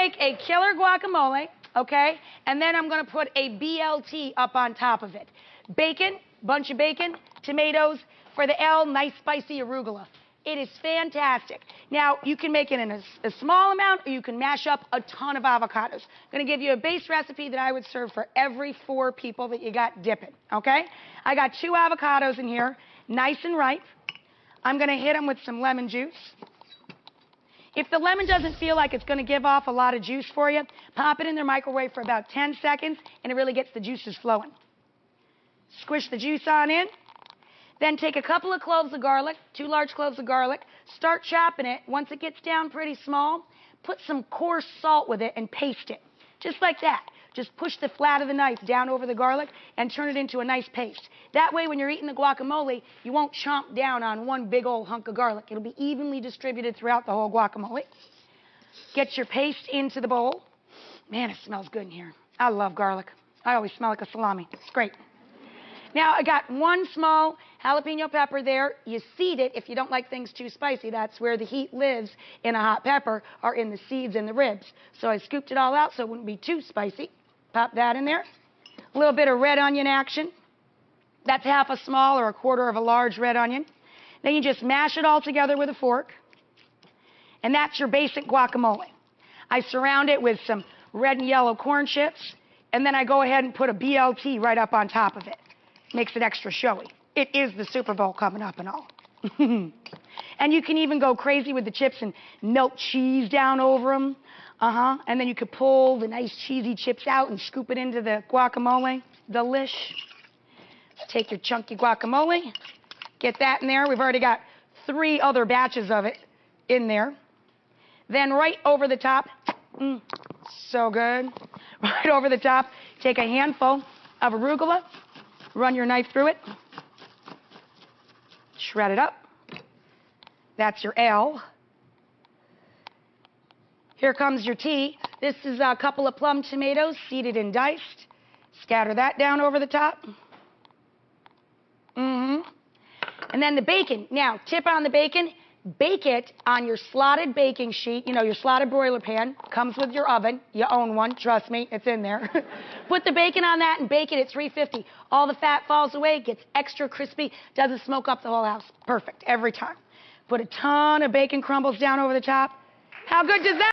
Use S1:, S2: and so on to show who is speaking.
S1: make a killer guacamole, okay? And then I'm gonna put a BLT up on top of it. Bacon, bunch of bacon, tomatoes, for the L, nice spicy arugula. It is fantastic. Now, you can make it in a small amount, or you can mash up a ton of avocados. I'm gonna give you a base recipe that I would serve for every 4 people that you got dipping, okay? I got 2 avocados in here, nice and ripe. I'm gonna hit them with some lemon juice. If the lemon doesn't feel like it's gonna give off a lot of juice for you, pop it in the microwave for about 10 seconds, and it really gets the juices flowing. Squish the juice on in. Then take a couple of cloves of garlic, 2 large cloves of garlic, start chopping it. Once it gets down pretty small, put some coarse salt with it and paste it. Just like that. Just push the flat of the knife down over the garlic and turn it into a nice paste. That way, when you're eating the guacamole, you won't chomp down on one big old hunk of garlic. It'll be evenly distributed throughout the whole guacamole. Get your paste into the bowl. Man, it smells good in here. I love garlic. I always smell like a salami. It's great. Now, I got 1 small jalapeno pepper there. You seed it if you don't like things too spicy. That's where the heat lives in a hot pepper, or in the seeds and the ribs. So I scooped it all out so it wouldn't be too spicy. Pop that in there. A little bit of red onion action. That's half a small or a quarter of a large red onion. Then you just mash it all together with a fork. And that's your basic guacamole. I surround it with some red and yellow corn chips. And then I go ahead and put a BLT right up on top of it. Makes it extra showy. It is the Super Bowl coming up and all. And you can even go crazy with the chips and melt cheese down over them. And then you could pull the nice cheesy chips out and scoop it into the guacamole. Delish. Take your chunky guacamole. Get that in there. We've already got 3 other batches of it in there. Then right over the top, so good. Right over the top, take a handful of arugula. Run your knife through it. Shred it up. That's your L. Here comes your T. This is a couple of plum tomatoes, seeded and diced. Scatter that down over the top. And then the bacon. Now, tip on the bacon. Bake it on your slotted baking sheet, you know, your slotted broiler pan. Comes with your oven. You own one, trust me, it's in there. Put the bacon on that and bake it at 350. All the fat falls away, gets extra crispy, doesn't smoke up the whole house. Perfect, every time. Put a ton of bacon crumbles down over the top. How good does that